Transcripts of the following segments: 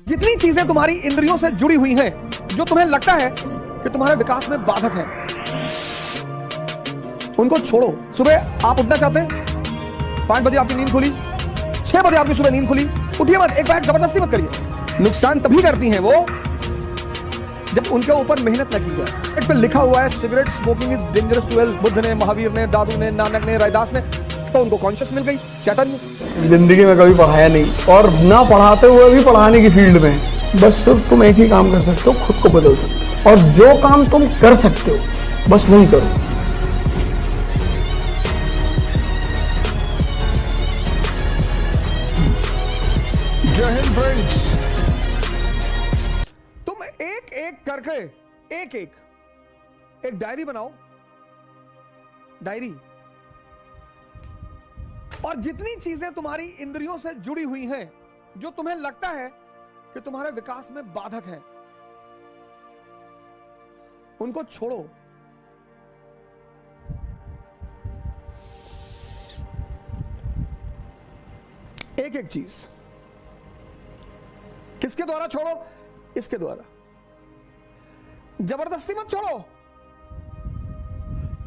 जितनी चीजें तुम्हारी इंद्रियों से जुड़ी हुई हैं, जो तुम्हें लगता है कि तुम्हारे विकास में बाधक है, उनको छोड़ो। सुबह आप उठना चाहते हैं, 5 बजे आपकी नींद खुली, 6 बजे आपकी सुबह नींद खुली, उठिए मत, एक बार जबरदस्ती मत करिए। नुकसान तभी करती हैं वो जब उनके ऊपर मेहनत न की जाए। एक पे लिखा हुआ है cigarette smoking is dangerous to health. Buddha ने, महावीर ने, दादू ने, नानक ने, रैदास ने, तो उनको कॉन्शियस मिल गई, चैतन्य। जिंदगी में कभी पढ़ाया नहीं और ना पढ़ाते हुए भी पढ़ाने की फील्ड में बस सिर्फ तुम एक ही काम कर सकते हो, खुद को बदल सकते हो, और जो काम तुम कर सकते हो बस वही करो। जय हिंद फ्रेंड्स। तुम एक एक करके एक डायरी बनाओ, डायरी, और जितनी चीजें तुम्हारी इंद्रियों से जुड़ी हुई हैं, जो तुम्हें लगता है कि तुम्हारे विकास में बाधक है, उनको छोड़ो। एक एक चीज। किसके द्वारा छोड़ो? इसके द्वारा। जबरदस्ती मत छोड़ो,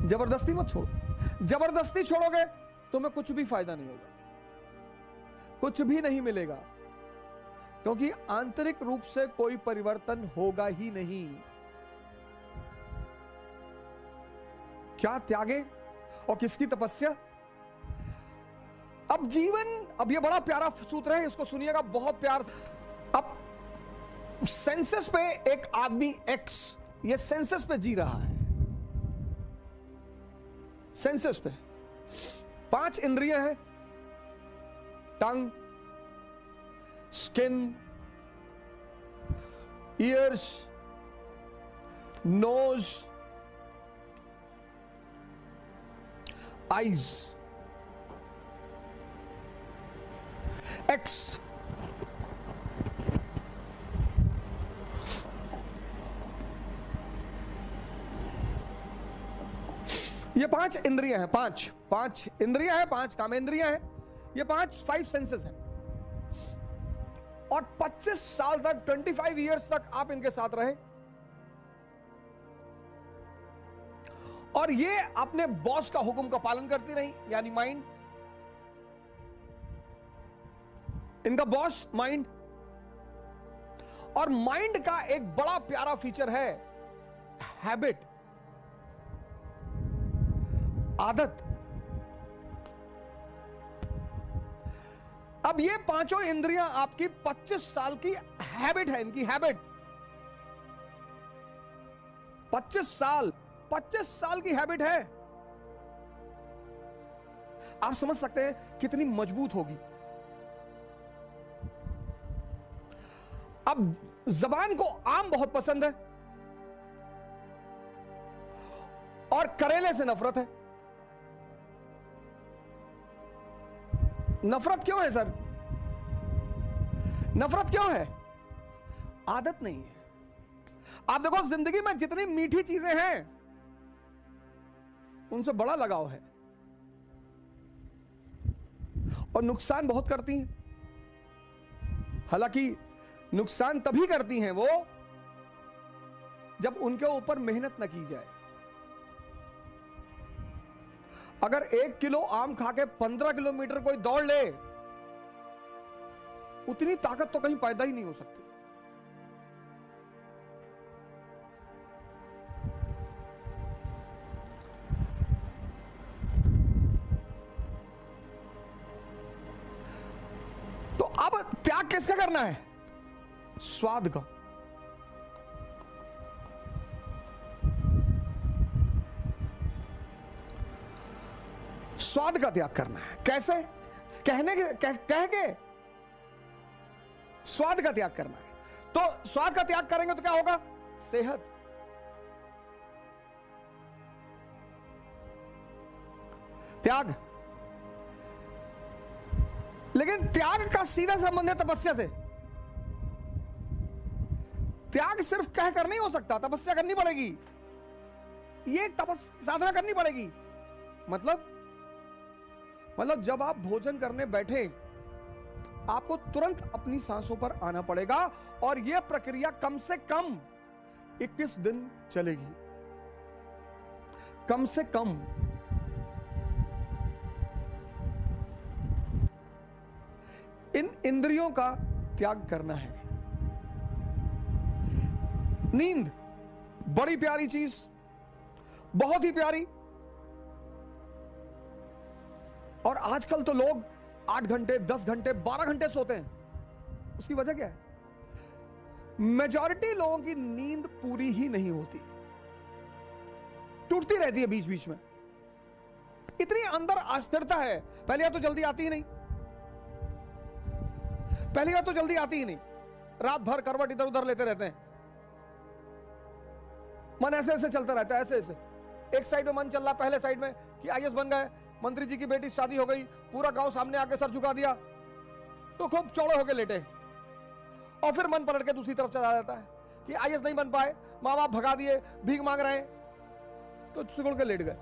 जबरदस्ती मत छोड़ो। जबरदस्ती छोड़ोगे तुम्हें कुछ भी फायदा नहीं होगा, कुछ भी नहीं मिलेगा, क्योंकि आंतरिक रूप से कोई परिवर्तन होगा ही नहीं। क्या त्यागे और किसकी तपस्या? अब जीवन, अब ये बड़ा प्यारा सूत्र है, इसको सुनिएगा बहुत प्यार से। अब सेंसस पे एक आदमी एक्स, ये सेंसस पे जी रहा है। सेंसस पे 5 इंद्रियां हैं, tongue, skin, ears, nose, eyes, एक्स। ये 5 इंद्रियां हैं, 5 इंद्रियां हैं, 5 कामेंद्रियां हैं, ये 5 सेंसेस हैं। और 25 साल तक, 25 इयर्स तक आप इनके साथ रहे, और ये अपने बॉस का हुक्म का पालन करती रही, यानी माइंड। इनका बॉस माइंड, और माइंड का एक बड़ा प्यारा फीचर है हैबिट, आदत। अब ये 5 इंद्रियां आपकी 25 साल की हैबिट है, इनकी हैबिट। 25 साल की हैबिट है। आप समझ सकते हैं कितनी मजबूत होगी। अब जबान को आम बहुत पसंद है और करेले से नफरत है। नफरत क्यों है सर? नफरत क्यों है? आदत नहीं है। आप देखो, जिंदगी में जितनी मीठी चीजें हैं उनसे बड़ा लगाव है, और नुकसान बहुत करती हैं। हालांकि नुकसान तभी करती हैं वो जब उनके ऊपर मेहनत न की जाए। अगर 1 किलो आम खा के 15 किलोमीटर कोई दौड़ ले, उतनी ताकत तो कहीं पैदा ही नहीं हो सकती। तो अब त्याग किसका करना है? स्वाद का। स्वाद का त्याग करना है। कैसे? कह के स्वाद का त्याग करना है। तो स्वाद का त्याग करेंगे तो क्या होगा? सेहत। त्याग। लेकिन त्याग का सीधा संबंध है तपस्या से। त्याग सिर्फ कह कर नहीं हो सकता, तपस्या करनी पड़ेगी। ये साधना करनी पड़ेगी। मतलब जब आप भोजन करने बैठे आपको तुरंत अपनी सांसों पर आना पड़ेगा और यह प्रक्रिया कम से कम 21 दिन चलेगी। कम से कम। इन इंद्रियों का त्याग करना है। नींद बड़ी प्यारी चीज, बहुत ही प्यारी। और आजकल तो लोग 8 घंटे, 10 घंटे, 12 घंटे सोते हैं। उसकी वजह क्या है? मेजॉरिटी लोगों की नींद पूरी ही नहीं होती, टूटती रहती है बीच बीच में। इतनी अंदर अस्थिरता है। पहली बात तो जल्दी आती ही नहीं, पहली बात तो जल्दी आती ही नहीं। रात भर करवट इधर उधर लेते रहते हैं, मन ऐसे ऐसे चलता रहता है, ऐसे ऐसे। एक साइड में मन चल रहा, पहले साइड में कि आईएएस बन गए, मंत्री जी की बेटी से शादी हो गई, पूरा गांव सामने आके सर झुका दिया, तो खूब चौड़े होके लेटे। और फिर मन पलट के दूसरी तरफ चला जाता है कि आईएएस नहीं बन पाए, मां बाप भगा दिए, भीख मांग रहे हैं, तो सिकुड़ के लेट गए।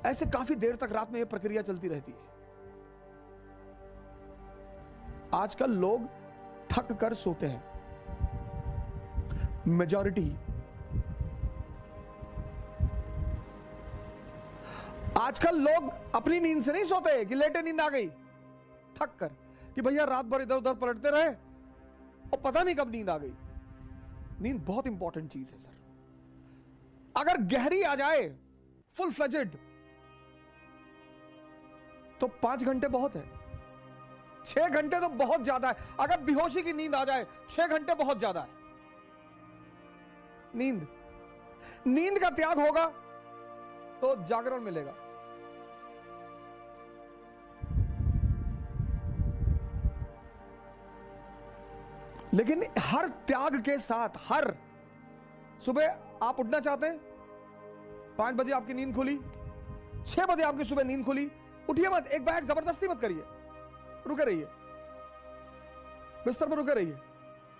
ऐसे काफी देर तक रात में यह प्रक्रिया चलती रहती है। आजकल लोग थक कर सोते हैं, मेजॉरिटी। आजकल लोग अपनी नींद से नहीं सोते कि लेटे नींद आ गई, थक कर कि भैया रात भर इधर उधर पलटते रहे और पता नहीं कब नींद आ गई। नींद बहुत इंपॉर्टेंट चीज है सर। अगर गहरी आ जाए, फुल फ्लेजेड, तो 5 घंटे बहुत है, 6 घंटे तो बहुत ज्यादा है। अगर बेहोशी की नींद आ जाए, 6 घंटे बहुत ज्यादा है। नींद का त्याग होगा तो जागरण मिलेगा। लेकिन हर त्याग के साथ, हर सुबह आप उठना चाहते हैं, 5 बजे आपकी नींद खुली, 6 बजे आपकी सुबह नींद खुली, उठिए मत, एक बैग जबरदस्ती मत करिए, रुके रहिए, बिस्तर पर रुके रहिए,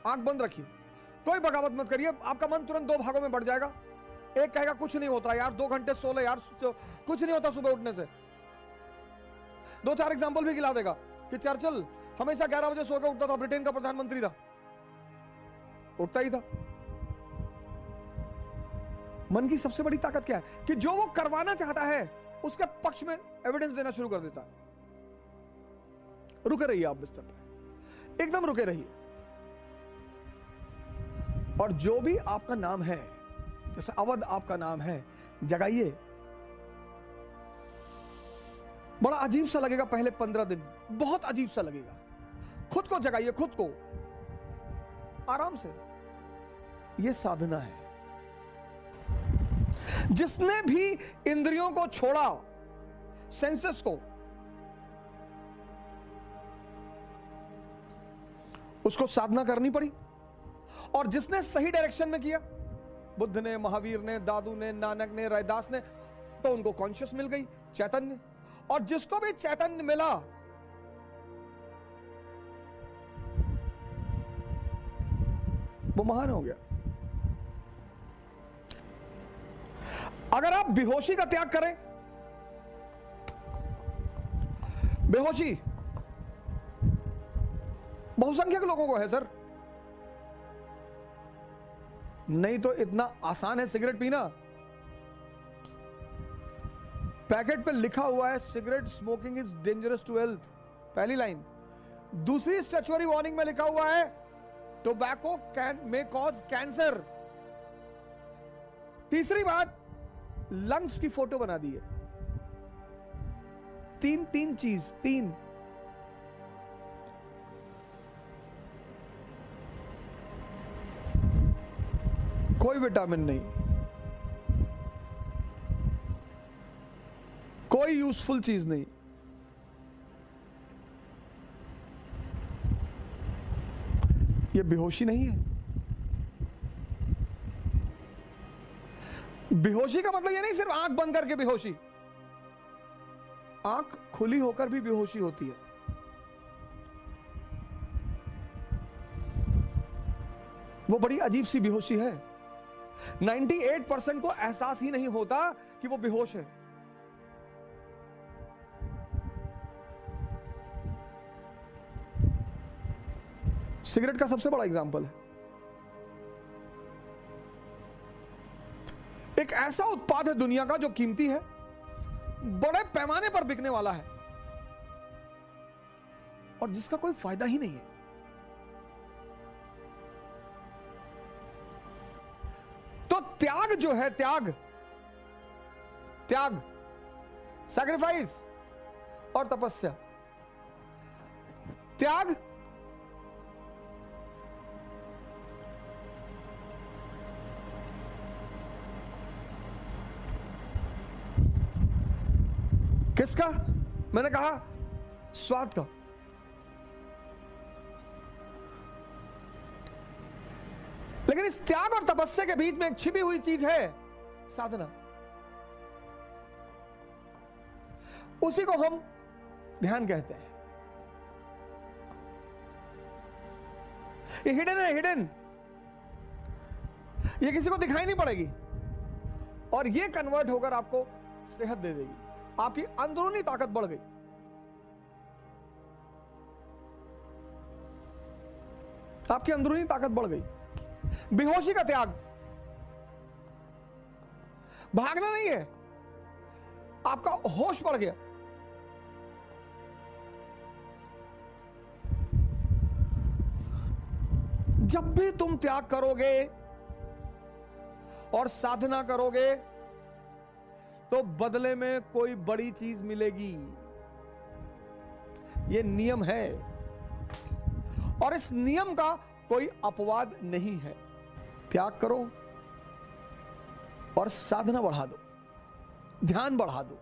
आंख बंद रखिए, कोई बगावत मत करिए। आपका मन तुरंत 2 भागों में बढ़ जाएगा। एक कहेगा कुछ नहीं होता यार, 2 घंटे सो ले यार, कुछ नहीं होता सुबह उठने से। 2-4 एग्जाम्पल भी गिला देगा कि चर्चिल हमेशा 11 बजे सो के उठता था, ब्रिटेन का प्रधानमंत्री था, उठता ही था। मन की सबसे बड़ी ताकत क्या है कि जो वो करवाना चाहता है उसके पक्ष में एविडेंस देना शुरू कर देता है। रुके रहिए आप बिस्तर पे, एकदम रुके रहिए। और जो भी आपका नाम है, जैसे अवध आपका नाम है, जगाइए। बड़ा अजीब सा लगेगा पहले 15 दिन, बहुत अजीब सा लगेगा। खुद को जगाइए, खुद को आराम से। यह साधना है। जिसने भी इंद्रियों को छोड़ा, सेंसेस को, उसको साधना करनी पड़ी। और जिसने सही डायरेक्शन में किया, बुद्ध ने, महावीर ने, दादू ने, नानक ने, रैदास ने, तो उनको कॉन्शियस मिल गई, चैतन्य। और जिसको भी चैतन्य मिला, वो महान हो गया। अगर आप बेहोशी का त्याग करें, बेहोशी बहुसंख्यक लोगों को है सर, नहीं तो इतना आसान है सिगरेट पीना। पैकेट पे लिखा हुआ है cigarette smoking is dangerous to health, पहली लाइन। दूसरी स्टैच्यूटरी वार्निंग में लिखा हुआ है tobacco can may cause cancer. तीसरी बात, लंग्स की फोटो बना दी है। तीन चीज, 3। कोई विटामिन नहीं, कोई यूजफुल चीज नहीं। यह बेहोशी नहीं है। बेहोशी का मतलब यह नहीं सिर्फ आंख बंद करके बेहोशी, आंख खुली होकर भी बेहोशी होती है। वो बड़ी अजीब सी बेहोशी है। 98% को एहसास ही नहीं होता कि वो बेहोश है। सिगरेट का सबसे बड़ा एग्जाम्पल है। एक ऐसा उत्पाद है दुनिया का जो कीमती है, बड़े पैमाने पर बिकने वाला है और जिसका कोई फायदा ही नहीं है। तो त्याग जो है, त्याग सैक्रिफाइस और तपस्या, त्याग किसका? मैंने कहा स्वाद का। लेकिन इस त्याग और तपस्या के बीच में एक छिपी हुई चीज है, साधना। उसी को हम ध्यान कहते हैं। ये हिडन है, हिडन। ये किसी को दिखाई नहीं पड़ेगी और ये कन्वर्ट होकर आपको सेहत दे देगी। आपकी अंदरूनी ताकत बढ़ गई। आपकी अंदरूनी ताकत बढ़ गई। बेहोशी का त्याग, भागना नहीं है, आपका होश बढ़ गया। जब भी तुम त्याग करोगे और साधना करोगे तो बदले में कोई बड़ी चीज मिलेगी। यह नियम है और इस नियम का कोई अपवाद नहीं है। त्याग करो और साधना बढ़ा दो, ध्यान बढ़ा दो,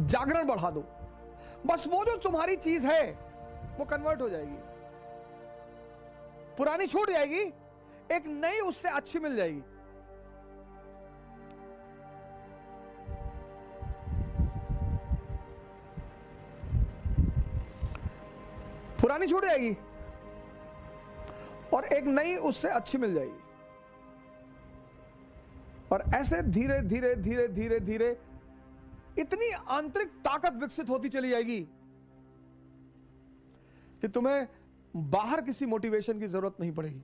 जागरण बढ़ा दो। बस वो जो तुम्हारी चीज है वो कन्वर्ट हो जाएगी। पुरानी छूट जाएगी, एक नई उससे अच्छी मिल जाएगी। पुरानी छूट जाएगी और एक नई उससे अच्छी मिल जाएगी। और ऐसे धीरे धीरे धीरे धीरे धीरे इतनी आंतरिक ताकत विकसित होती चली जाएगी कि तुम्हें बाहर किसी मोटिवेशन की जरूरत नहीं पड़ेगी।